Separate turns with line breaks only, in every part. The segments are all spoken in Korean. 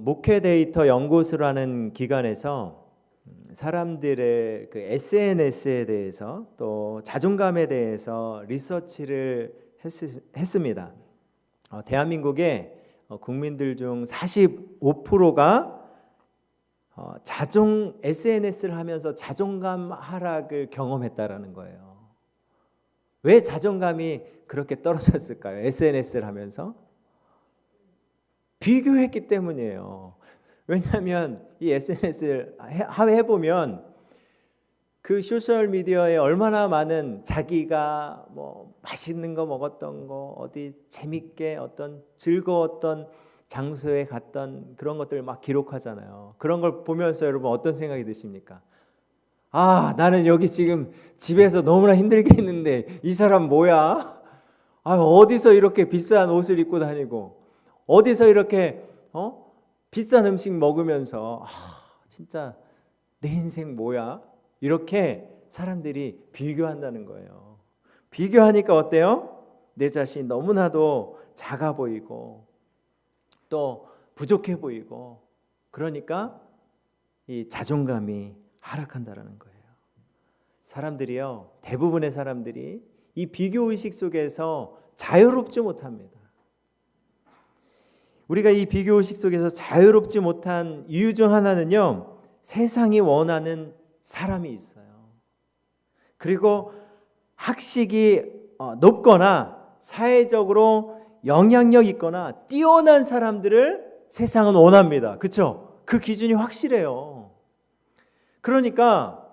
목회 데이터 연구소라는 기관에서 사람들의 그 SNS에 대해서 또 자존감에 대해서 리서치를 했습니다. 대한민국의 국민들 중 45%가 SNS를 하면서 자존감 하락을 경험했다라는 거예요. 왜 자존감이 그렇게 떨어졌을까요? SNS를 하면서 비교했기 때문이에요. 왜냐하면 이 SNS를 해보면 그 소셜 미디어에 얼마나 많은 자기가 뭐 맛있는 거 먹었던 거, 어디 재밌게 어떤 즐거웠던 장소에 갔던 그런 것들을 막 기록하잖아요. 그런 걸 보면서 여러분 어떤 생각이 드십니까? 아, 나는 여기 지금 집에서 너무나 힘들게 있는데 이 사람 뭐야? 아, 어디서 이렇게 비싼 옷을 입고 다니고 어디서 이렇게 비싼 음식 먹으면서 진짜 내 인생 뭐야? 이렇게 사람들이 비교한다는 거예요. 비교하니까 어때요? 내 자신이 너무나도 작아 보이고 또 부족해 보이고 그러니까 이 자존감이 하락한다라는 거예요. 사람들이요, 대부분의 사람들이 이 비교 의식 속에서 자유롭지 못합니다. 우리가 이 비교 의식 속에서 자유롭지 못한 이유 중 하나는요, 세상이 원하는 사람이 있어요. 그리고 학식이 높거나 사회적으로 영향력 있거나 뛰어난 사람들을 세상은 원합니다. 그렇죠? 그 기준이 확실해요. 그러니까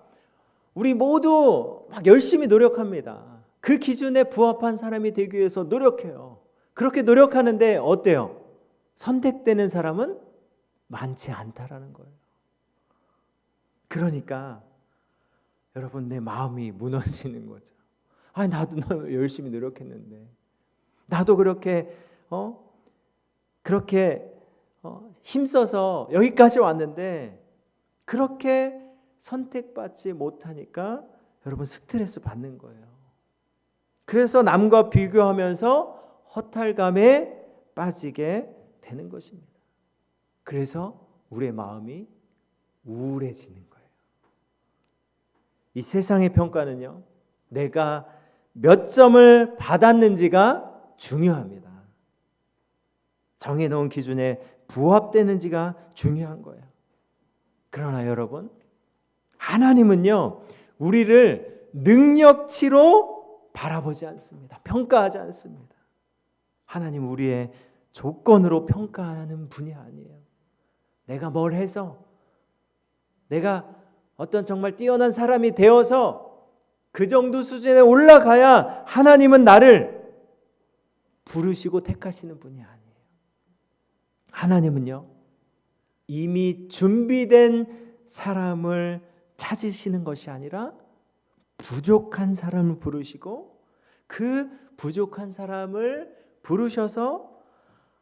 우리 모두 막 열심히 노력합니다. 그 기준에 부합한 사람이 되기 위해서 노력해요. 그렇게 노력하는데 어때요? 선택되는 사람은 많지 않다라는 거예요. 그러니까 여러분 내 마음이 무너지는 거죠. 아, 나도 열심히 노력했는데 나도 그렇게 힘써서 여기까지 왔는데 그렇게 선택받지 못하니까 여러분 스트레스 받는 거예요. 그래서 남과 비교하면서 허탈감에 빠지게 되는 것입니다. 그래서 우리의 마음이 우울해지는 거예요. 이 세상의 평가는요, 내가 몇 점을 받았는지가 중요합니다. 정해놓은 기준에 부합되는지가 중요한 거예요. 그러나 여러분, 하나님은요, 우리를 능력치로 바라보지 않습니다. 평가하지 않습니다. 하나님 우리의 조건으로 평가하는 분이 아니에요. 내가 뭘 해서, 내가 어떤 정말 뛰어난 사람이 되어서 그 정도 수준에 올라가야 하나님은 나를 부르시고 택하시는 분이 아니에요. 하나님은요, 이미 준비된 사람을 찾으시는 것이 아니라 부족한 사람을 부르시고 그 부족한 사람을 부르셔서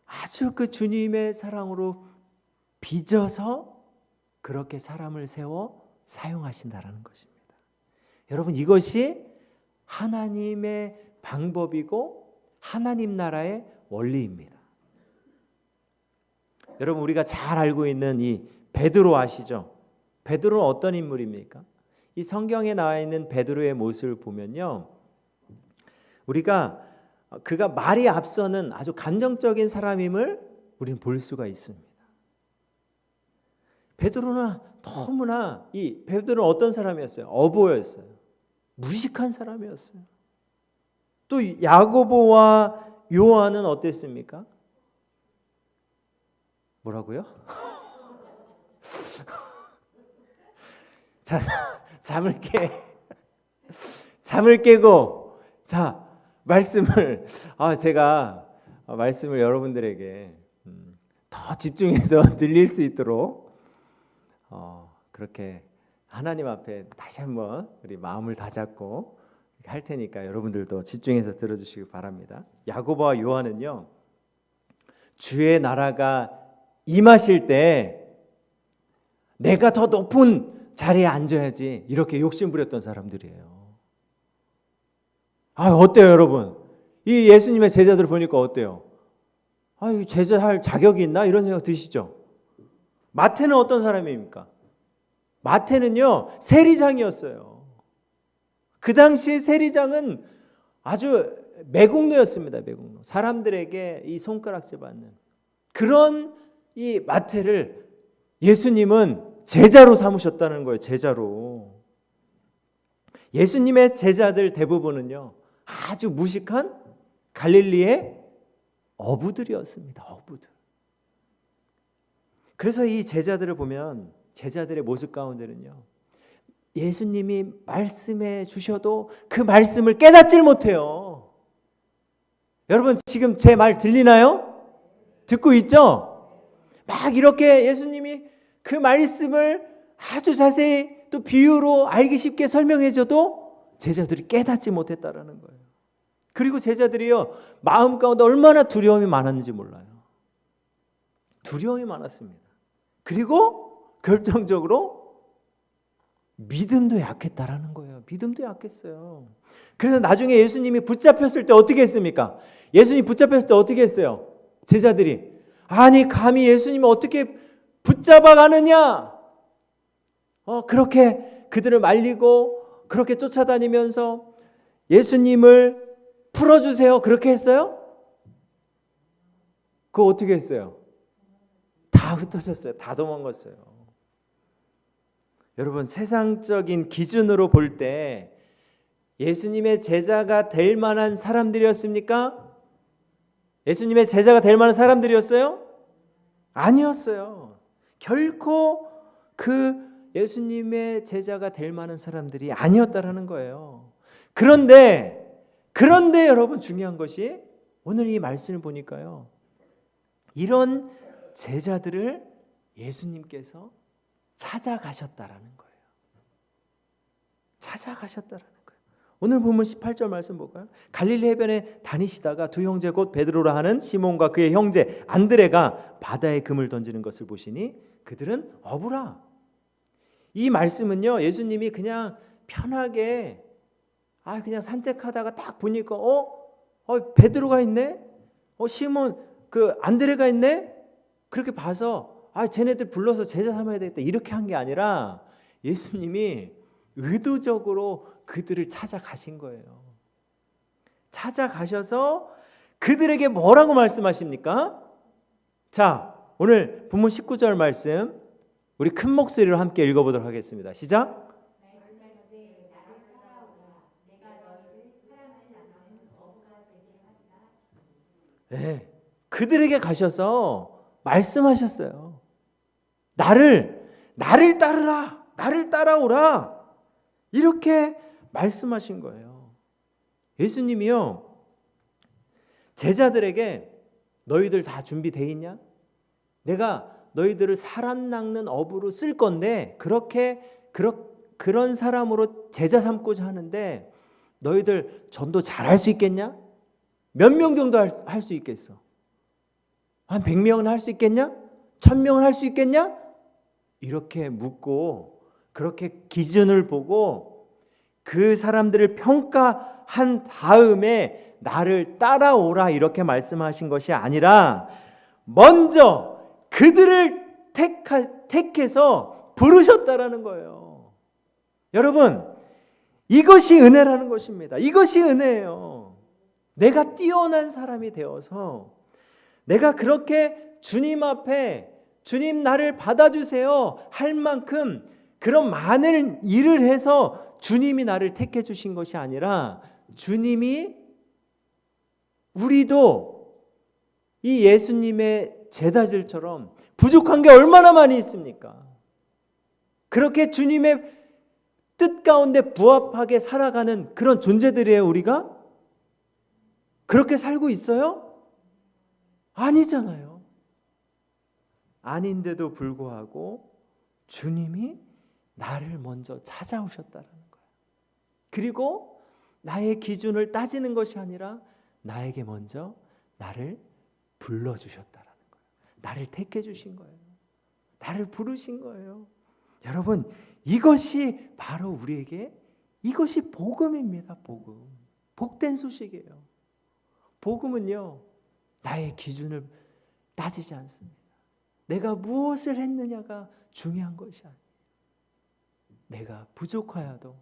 아주 그 주님의 사랑으로 빚어서 그렇게 사람을 세워 사용하신다라는 것입니다. 여러분, 이것이 하나님의 방법이고 하나님 나라의 원리입니다. 여러분, 우리가 잘 알고 있는 이 베드로 아시죠? 베드로는 어떤 인물입니까? 이 성경에 나와 있는 베드로의 모습을 보면요, 그가 말이 앞서는 아주 감정적인 사람임을 우리는 볼 수가 있습니다. 베드로는 너무나 베드로는 어떤 사람이었어요? 어부였어요. 무식한 사람이었어요. 또 야고보와 요한은 어땠습니까? 뭐라고요? 자, 잠을 깨고 제가 말씀을 여러분들에게 더 집중해서 들릴 수 있도록 그렇게 하나님 앞에 다시 한번 우리 마음을 다잡고 할 테니까 여러분들도 집중해서 들어주시기 바랍니다. 야고보와 요한은요, 주의 나라가 임하실 때 내가 더 높은 자리에 앉아야지 이렇게 욕심부렸던 사람들이에요. 어때요 여러분? 이 예수님의 제자들 보니까 어때요? 이 제자 할 자격이 있나? 이런 생각 드시죠? 마태는 어떤 사람입니까? 마태는요, 세리장이었어요. 그 당시 세리장은 아주 매국노였습니다. 매국노. 사람들에게 이 손가락질 받는 그런 이 마태를 예수님은 제자로 삼으셨다는 거예요. 제자로. 예수님의 제자들 대부분은요, 아주 무식한 갈릴리의 어부들이었습니다. 어부들. 그래서 이 제자들을 보면 제자들의 모습 가운데는요, 예수님이 말씀해 주셔도 그 말씀을 깨닫질 못해요. 여러분 지금 제 말 들리나요? 듣고 있죠? 막 이렇게 예수님이 그 말씀을 아주 자세히 또 비유로 알기 쉽게 설명해 줘도 제자들이 깨닫지 못했다라는 거예요. 그리고 제자들이요, 마음 가운데 얼마나 두려움이 많았는지 몰라요. 두려움이 많았습니다. 그리고 결정적으로 믿음도 약했다라는 거예요. 믿음도 약했어요. 그래서 나중에 예수님이 붙잡혔을 때 어떻게 했습니까? 예수님이 붙잡혔을 때 어떻게 했어요? 제자들이 아니 감히 예수님을 어떻게 붙잡아 가느냐? 그렇게 그들을 말리고 그렇게 쫓아다니면서 예수님을 풀어주세요. 그렇게 했어요? 그거 어떻게 했어요? 다 흩어졌어요. 다 도망갔어요. 여러분 세상적인 기준으로 볼 때 예수님의 제자가 될 만한 사람들이었습니까? 예수님의 제자가 될 만한 사람들이었어요? 아니었어요. 결코 그 예수님의 제자가 될 만한 사람들이 아니었다라는 거예요. 그런데 여러분 중요한 것이 오늘 이 말씀을 보니까요, 이런 제자들을 예수님께서 찾아가셨다라는 거예요. 찾아가셨다라는 거예요. 오늘 보면 18절 말씀 볼까요? 갈릴리 해변에 다니시다가 두 형제 곧 베드로라 하는 시몬과 그의 형제 안드레가 바다에 금을 던지는 것을 보시니 그들은 어부라. 이 말씀은요, 예수님이 그냥 편하게 그냥 산책하다가 딱 보니까 베드로가 있네, 시몬 그 안드레가 있네, 그렇게 봐서 쟤네들 불러서 제자 삼아야 되겠다 이렇게 한 게 아니라 예수님이 의도적으로 그들을 찾아가신 거예요. 찾아가셔서 그들에게 뭐라고 말씀하십니까? 자, 오늘 본문 19절 말씀 우리 큰 목소리로 함께 읽어보도록 하겠습니다. 시작. 네, 그들에게 가셔서 말씀하셨어요. 나를 따르라, 나를 따라오라, 이렇게 말씀하신 거예요. 예수님이요, 제자들에게 너희들 다 준비되어 있냐? 내가 너희들을 사람 낚는 어부로 쓸 건데 그런 사람으로 제자 삼고자 하는데 너희들 전도 잘할 수 있겠냐? 몇 명 정도 할 수 있겠어? 한 100명은 할 수 있겠냐? 1000명은 할 수 있겠냐? 이렇게 묻고 그렇게 기준을 보고 그 사람들을 평가한 다음에 나를 따라오라 이렇게 말씀하신 것이 아니라 먼저 그들을 택해서 부르셨다라는 거예요. 여러분, 이것이 은혜라는 것입니다. 이것이 은혜예요. 내가 뛰어난 사람이 되어서 내가 그렇게 주님 앞에 주님 나를 받아주세요 할 만큼 그런 많은 일을 해서 주님이 나를 택해 주신 것이 아니라 주님이 우리도 이 예수님의 제자들처럼 부족한 게 얼마나 많이 있습니까? 그렇게 주님의 뜻 가운데 부합하게 살아가는 그런 존재들이에요. 우리가 그렇게 살고 있어요? 아니잖아요. 아닌데도 불구하고 주님이 나를 먼저 찾아오셨다는 거예요. 그리고 나의 기준을 따지는 것이 아니라 나에게 먼저 나를 불러주셨다는 거예요. 나를 택해 주신 거예요. 나를 부르신 거예요. 여러분, 이것이 바로 우리에게 이것이 복음입니다. 복음. 복된 소식이에요. 복음은요, 나의 기준을 따지지 않습니다. 내가 무엇을 했느냐가 중요한 것이 아니에요. 내가 부족하여도,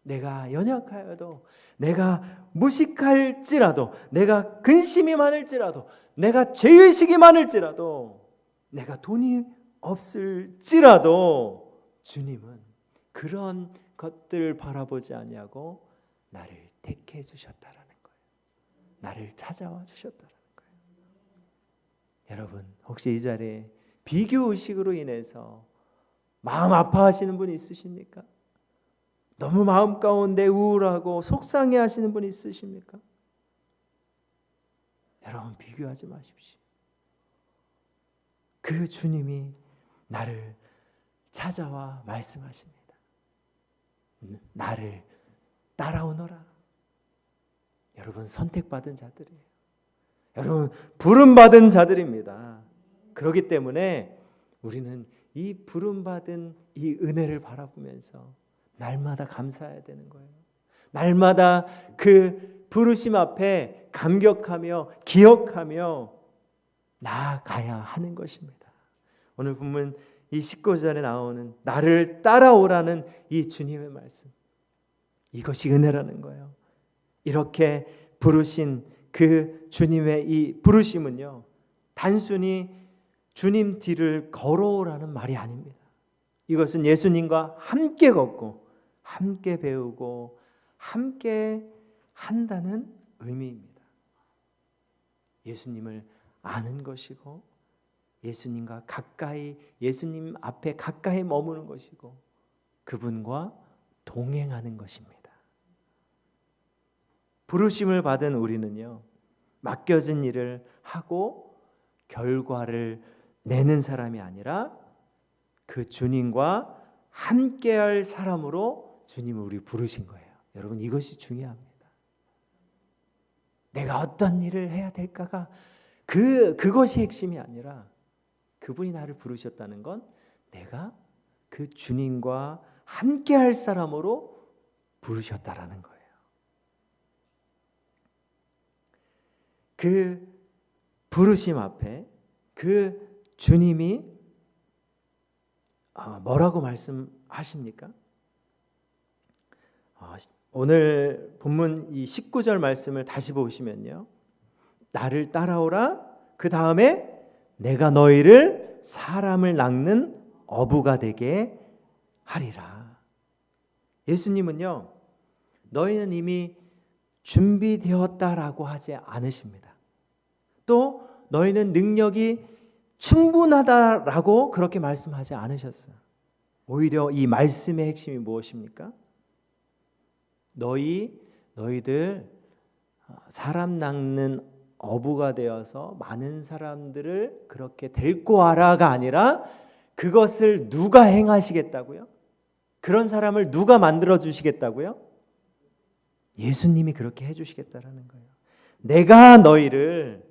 내가 연약하여도, 내가 무식할지라도, 내가 근심이 많을지라도, 내가 죄의식이 많을지라도, 내가 돈이 없을지라도 주님은 그런 것들을 바라보지 아니하고 나를 택해 주셨다라는 거예요. 나를 찾아와 주셨다라는 거예요. 여러분, 혹시 이 자리에 비교 의식으로 인해서 마음 아파하시는 분이 있으십니까? 너무 마음 가운데 우울하고 속상해 하시는 분이 있으십니까? 여러분, 비교하지 마십시오. 그 주님이 나를 찾아와 말씀하십니다. 나를 따라오너라. 여러분, 선택받은 자들이에요. 여러분, 부름받은 자들입니다. 그렇기 때문에 우리는 이 부름받은 이 은혜를 바라보면서 날마다 감사해야 되는 거예요. 날마다 그 부르심 앞에 감격하며 기억하며 나아가야 하는 것입니다. 오늘 본문 이 19절에 나오는 나를 따라오라는 이 주님의 말씀, 이것이 은혜라는 거예요. 이렇게 부르신 그 주님의 이 부르심은요, 단순히 주님 뒤를 걸어오라는 말이 아닙니다. 이것은 예수님과 함께 걷고 함께 배우고 함께 한다는 의미입니다. 예수님을 아는 것이고 예수님과 가까이, 예수님 앞에 가까이 머무는 것이고 그분과 동행하는 것입니다. 부르심을 받은 우리는요, 맡겨진 일을 하고 결과를 내는 사람이 아니라 그 주님과 함께할 사람으로 주님을 우리 부르신 거예요. 여러분, 이것이 중요합니다. 내가 어떤 일을 해야 될까가 그것이 핵심이 아니라 그분이 나를 부르셨다는 건 내가 그 주님과 함께할 사람으로 부르셨다라는 거예요. 그 부르심 앞에 그 주님이 뭐라고 말씀하십니까? 오늘 본문 이 19절 말씀을 다시 보시면요, 나를 따라오라, 그 다음에 내가 너희를 사람을 낚는 어부가 되게 하리라. 예수님은요, 너희는 이미 준비되었다라고 하지 않으십니다. 또 너희는 능력이 충분하다라고 그렇게 말씀하지 않으셨어요. 오히려 이 말씀의 핵심이 무엇입니까? 너희들 사람 낚는 어부가 되어서 많은 사람들을 그렇게 데리고 와라가 아니라 그것을 누가 행하시겠다고요? 그런 사람을 누가 만들어 주시겠다고요? 예수님이 그렇게 해주시겠다라는 거예요. 내가 너희를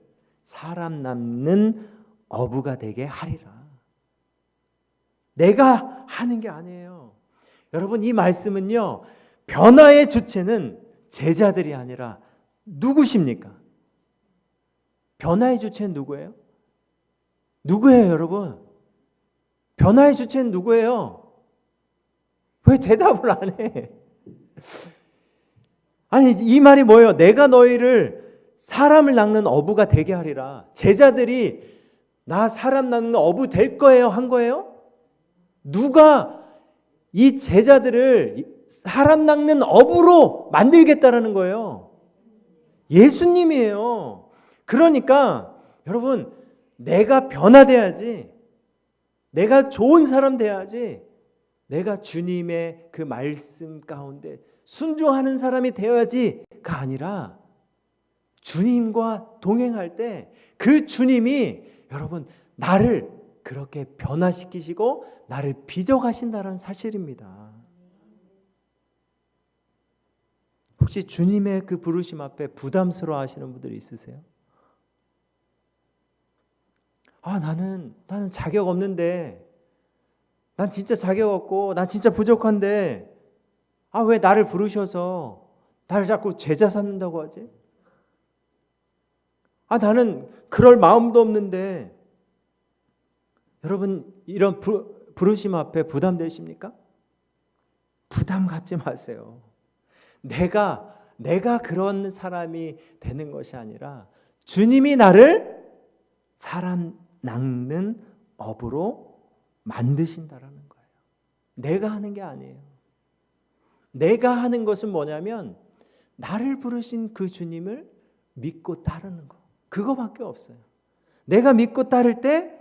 사람 낚는 어부가 되게 하리라. 내가 하는 게 아니에요. 여러분, 이 말씀은요, 변화의 주체는 제자들이 아니라 누구십니까? 변화의 주체는 누구예요? 누구예요, 여러분? 변화의 주체는 누구예요? 왜 대답을 안 해? 아니, 이 말이 뭐예요? 내가 너희를 사람을 낚는 어부가 되게 하리라. 제자들이 나 사람 낚는 어부 될 거예요? 한 거예요? 누가 이 제자들을 사람 낚는 어부로 만들겠다라는 거예요? 예수님이에요. 그러니까 여러분, 내가 변화돼야지, 내가 좋은 사람 돼야지, 내가 주님의 그 말씀 가운데 순종하는 사람이 되어야지가 아니라 주님과 동행할 때 그 주님이 여러분 나를 그렇게 변화시키시고 나를 빚어가신다는 사실입니다. 혹시 주님의 그 부르심 앞에 부담스러워 하시는 분들이 있으세요? 나는 자격 없는데, 난 진짜 자격 없고 난 진짜 부족한데 왜 나를 부르셔서 나를 자꾸 제자 삼는다고 하지? 나는 그럴 마음도 없는데 여러분 이런 부르심 앞에 부담되십니까? 부담 갖지 마세요. 내가 그런 사람이 되는 것이 아니라 주님이 나를 사람 낚는 업으로 만드신다라는 거예요. 내가 하는 게 아니에요. 내가 하는 것은 뭐냐면 나를 부르신 그 주님을 믿고 따르는 거. 그거밖에 없어요. 내가 믿고 따를 때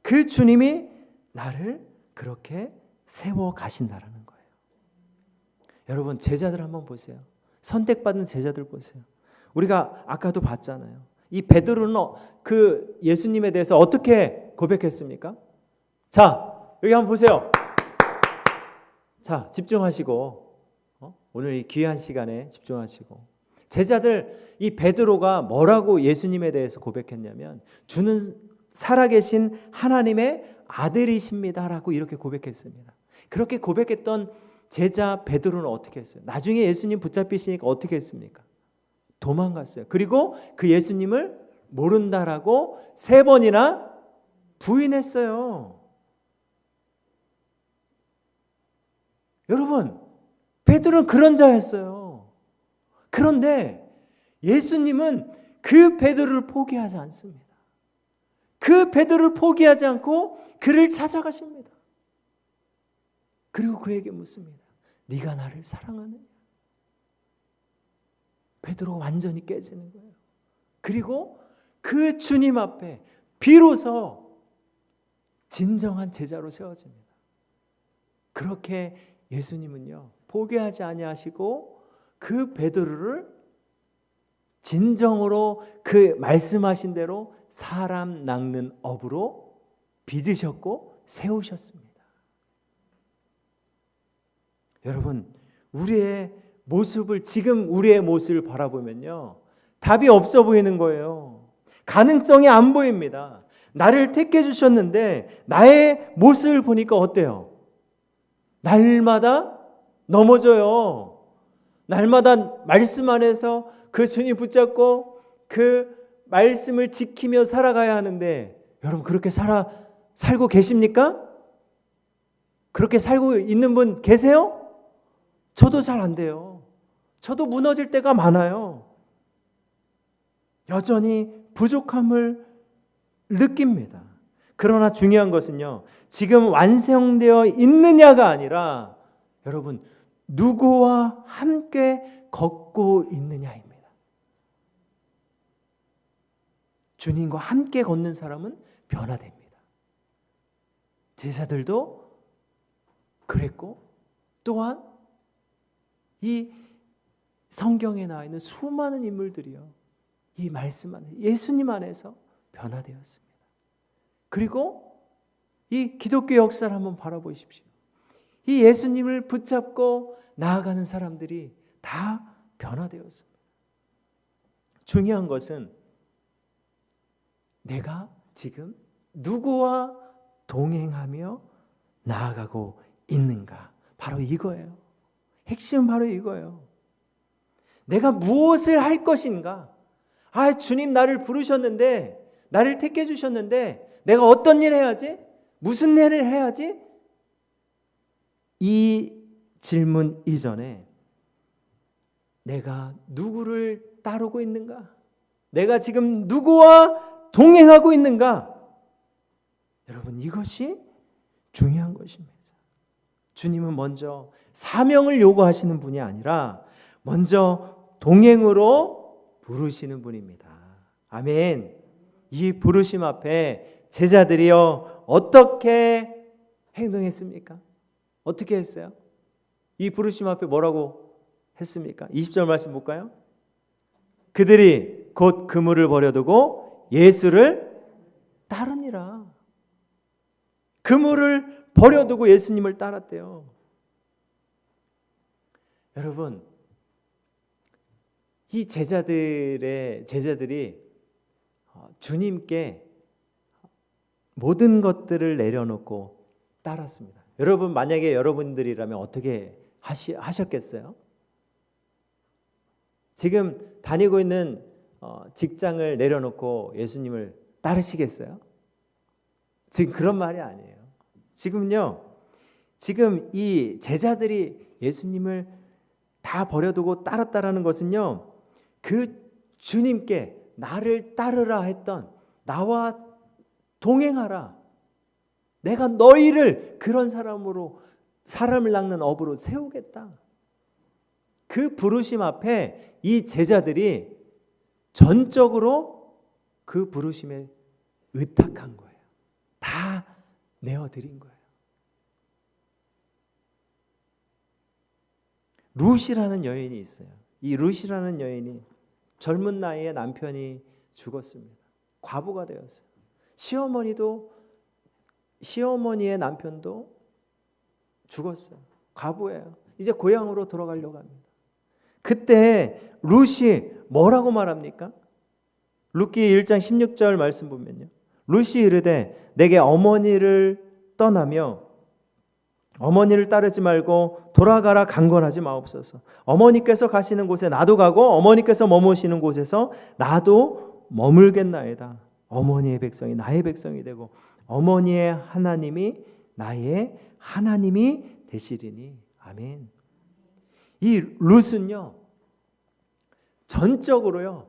그 주님이 나를 그렇게 세워 가신다라는 거예요. 여러분 제자들 한번 보세요. 선택받은 제자들 보세요. 우리가 아까도 봤잖아요. 이 베드로는 그 예수님에 대해서 어떻게 고백했습니까? 자, 여기 한번 보세요. 자, 집중하시고 오늘 이 귀한 시간에 집중하시고 제자들 이 베드로가 뭐라고 예수님에 대해서 고백했냐면 주는 살아계신 하나님의 아들이십니다라고 이렇게 고백했습니다. 그렇게 고백했던 제자 베드로는 어떻게 했어요? 나중에 예수님 붙잡히시니까 어떻게 했습니까? 도망갔어요. 그리고 그 예수님을 모른다라고 3번이나 부인했어요. 여러분, 베드로는 그런 자였어요. 그런데 예수님은 그 베드로를 포기하지 않습니다. 그 베드로를 포기하지 않고 그를 찾아가십니다. 그리고 그에게 묻습니다. 네가 나를 사랑하느냐? 베드로가 완전히 깨지는 거예요. 그리고 그 주님 앞에 비로소 진정한 제자로 세워집니다. 그렇게 예수님은요 포기하지 아니하시고 그 베드로를 진정으로 그 말씀하신 대로 사람 낚는 업으로 빚으셨고 세우셨습니다. 여러분 우리의 모습을 지금 우리의 모습을 바라보면요 답이 없어 보이는 거예요. 가능성이 안 보입니다. 나를 택해 주셨는데 나의 모습을 보니까 어때요? 날마다 넘어져요. 날마다 말씀 안에서 그 주님 붙잡고 그 말씀을 지키며 살아가야 하는데 여러분 그렇게 살고 계십니까? 그렇게 살고 있는 분 계세요? 저도 잘 안 돼요. 저도 무너질 때가 많아요. 여전히 부족함을 느낍니다. 그러나 중요한 것은요, 지금 완성되어 있느냐가 아니라 여러분 누구와 함께 걷고 있느냐입니다. 주님과 함께 걷는 사람은 변화됩니다. 제자들도 그랬고 또한 이 성경에 나와 있는 수많은 인물들이요, 이 말씀 안에 예수님 안에서 변화되었습니다. 그리고 이 기독교 역사를 한번 바라보십시오. 이 예수님을 붙잡고 나아가는 사람들이 다 변화되었습니다. 중요한 것은 내가 지금 누구와 동행하며 나아가고 있는가, 바로 이거예요. 핵심은 바로 이거예요. 내가 무엇을 할 것인가? 주님 나를 부르셨는데, 나를 택해 주셨는데 내가 어떤 일을 해야지? 무슨 일을 해야지? 이 질문 이전에 내가 누구를 따르고 있는가? 내가 지금 누구와 동행하고 있는가? 여러분 이것이 중요한 것입니다. 주님은 먼저 사명을 요구하시는 분이 아니라 먼저 동행으로 부르시는 분입니다. 아멘. 이 부르심 앞에 제자들이요 어떻게 행동했습니까? 어떻게 했어요? 이 부르심 앞에 뭐라고 했습니까? 20절 말씀 볼까요? 그들이 곧 그물을 버려두고 예수를 따르니라. 그물을 버려두고 예수님을 따랐대요. 여러분 이 제자들이 주님께 모든 것들을 내려놓고 따랐습니다. 여러분 만약에 여러분들이라면 어떻게 하셨겠어요? 지금 다니고 있는 직장을 내려놓고 예수님을 따르시겠어요? 지금 그런 말이 아니에요. 지금 이 제자들이 예수님을 다 버려두고 따랐다라는 것은요, 그 주님께 나를 따르라 했던, 나와 동행하라, 내가 너희를 그런 사람으로, 사람을 낚는 어부로 세우겠다, 그 부르심 앞에 이 제자들이 전적으로 그 부르심에 의탁한 거예요. 다 내어드린 거예요. 룻이라는 여인이 있어요. 이 룻이라는 여인이 젊은 나이에 남편이 죽었습니다. 과부가 되었어요. 시어머니의 남편도 죽었어요. 과부예요. 이제 고향으로 돌아가려고 합니다. 그때 룻이 뭐라고 말합니까? 룻기 1장 16절 말씀 보면요, 룻이 이르되 내게 어머니를 떠나며 어머니를 따르지 말고 돌아가라 강권하지 마옵소서. 어머니께서 가시는 곳에 나도 가고 어머니께서 머무시는 곳에서 나도 머물겠나이다. 어머니의 백성이 나의 백성이 되고 어머니의 하나님이 나의 하나님이 되시리니. 아멘. 이 룻은요, 전적으로요,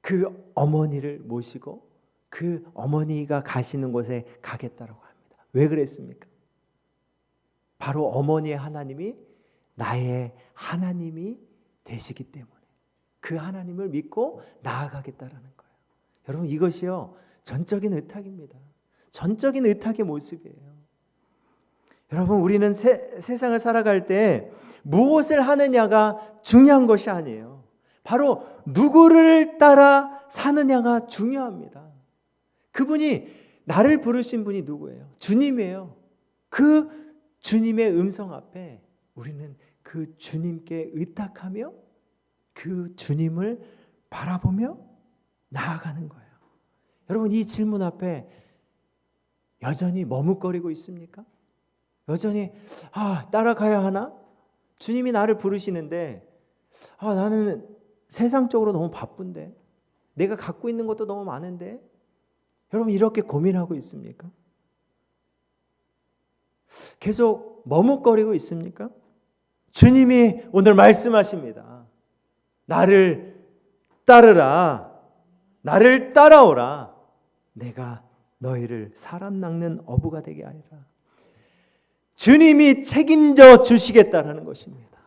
그 어머니를 모시고 그 어머니가 가시는 곳에 가겠다라고 합니다. 왜 그랬습니까? 바로 어머니의 하나님이 나의 하나님이 되시기 때문에 그 하나님을 믿고 나아가겠다라는 거예요. 여러분, 이것이요, 전적인 의탁입니다. 전적인 의탁의 모습이에요. 여러분, 우리는 세상을 살아갈 때 무엇을 하느냐가 중요한 것이 아니에요. 바로 누구를 따라 사느냐가 중요합니다. 그분이, 나를 부르신 분이 누구예요? 주님이에요. 그 주님의 음성 앞에 우리는 그 주님께 의탁하며 그 주님을 바라보며 나아가는 거예요. 여러분, 이 질문 앞에 여전히 머뭇거리고 있습니까? 여전히 따라가야 하나? 주님이 나를 부르시는데 나는 세상적으로 너무 바쁜데, 내가 갖고 있는 것도 너무 많은데, 여러분, 이렇게 고민하고 있습니까? 계속 머뭇거리고 있습니까? 주님이 오늘 말씀하십니다. 나를 따르라, 나를 따라오라, 내가 너희를 사람 낚는 어부가 되게 하리라. 주님이 책임져 주시겠다라는 것입니다.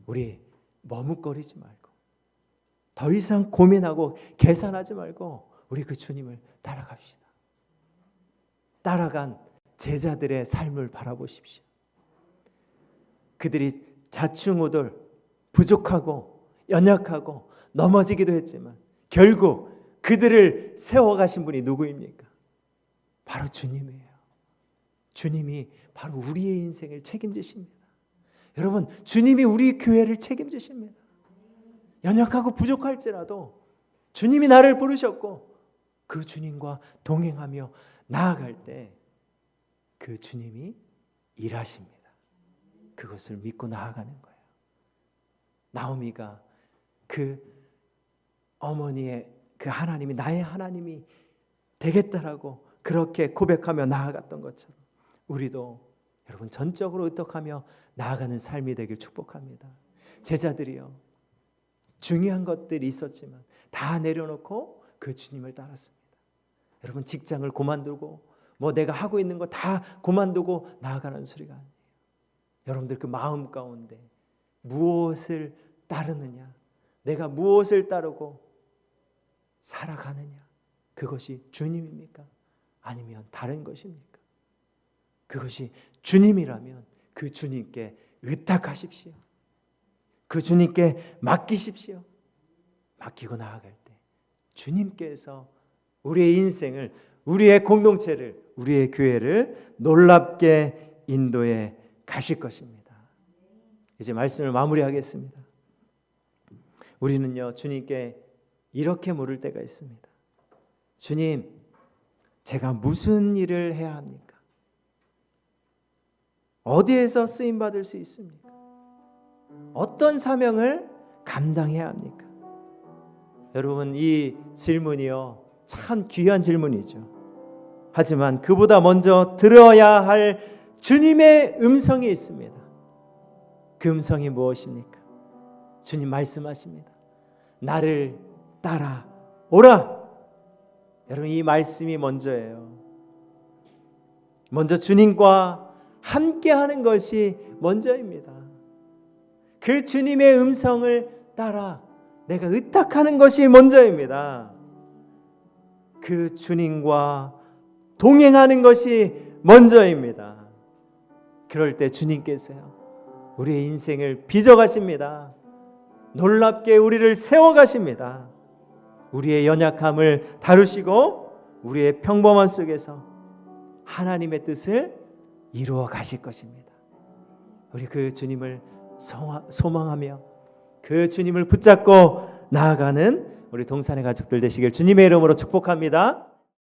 우리 머뭇거리지 말고, 더 이상 고민하고 계산하지 말고 우리 그 주님을 따라갑시다. 따라간 제자들의 삶을 바라보십시오. 그들이 자충우돌, 부족하고 연약하고 넘어지기도 했지만 결국 그들을 세워가신 분이 누구입니까? 바로 주님이에요. 주님이 바로 우리의 인생을 책임지십니다. 여러분, 주님이 우리 교회를 책임지십니다. 연약하고 부족할지라도 주님이 나를 부르셨고 그 주님과 동행하며 나아갈 때 그 주님이 일하십니다. 그것을 믿고 나아가는 거예요. 나오미가 그 어머니의 그 하나님이 나의 하나님이 되겠다라고 그렇게 고백하며 나아갔던 것처럼 우리도 여러분 전적으로 의탁하며 나아가는 삶이 되길 축복합니다. 제자들이요, 중요한 것들이 있었지만 다 내려놓고 그 주님을 따랐습니다. 여러분, 직장을 그만두고 내가 하고 있는 거 다 그만두고 나아가는 소리가 아니에요. 여러분들 그 마음 가운데 무엇을 따르느냐, 내가 무엇을 따르고 살아가느냐, 그것이 주님입니까? 아니면 다른 것입니까? 그것이 주님이라면 그 주님께 의탁하십시오. 그 주님께 맡기십시오. 맡기고 나아갈 때 주님께서 우리의 인생을, 우리의 공동체를, 우리의 교회를 놀랍게 인도해 가실 것입니다. 이제 말씀을 마무리하겠습니다. 우리는요, 주님께 이렇게 물을 때가 있습니다. 주님, 제가 무슨 일을 해야 합니까? 어디에서 쓰임 받을 수 있습니까? 어떤 사명을 감당해야 합니까? 여러분, 이 질문이요, 참 귀한 질문이죠. 하지만 그보다 먼저 들어야 할 주님의 음성이 있습니다. 그 음성이 무엇입니까? 주님 말씀하십니다. 나를 따라오라. 여러분, 이 말씀이 먼저예요. 먼저 주님과 함께하는 것이 먼저입니다. 그 주님의 음성을 따라 내가 의탁하는 것이 먼저입니다. 그 주님과 동행하는 것이 먼저입니다. 그럴 때 주님께서요, 우리의 인생을 빚어가십니다. 놀랍게 우리를 세워가십니다. 우리의 연약함을 다루시고 우리의 평범함 속에서 하나님의 뜻을 이루어 가실 것입니다. 우리 그 주님을 소망하며 그 주님을 붙잡고 나아가는 우리 동산의 가족들 되시길 주님의 이름으로 축복합니다.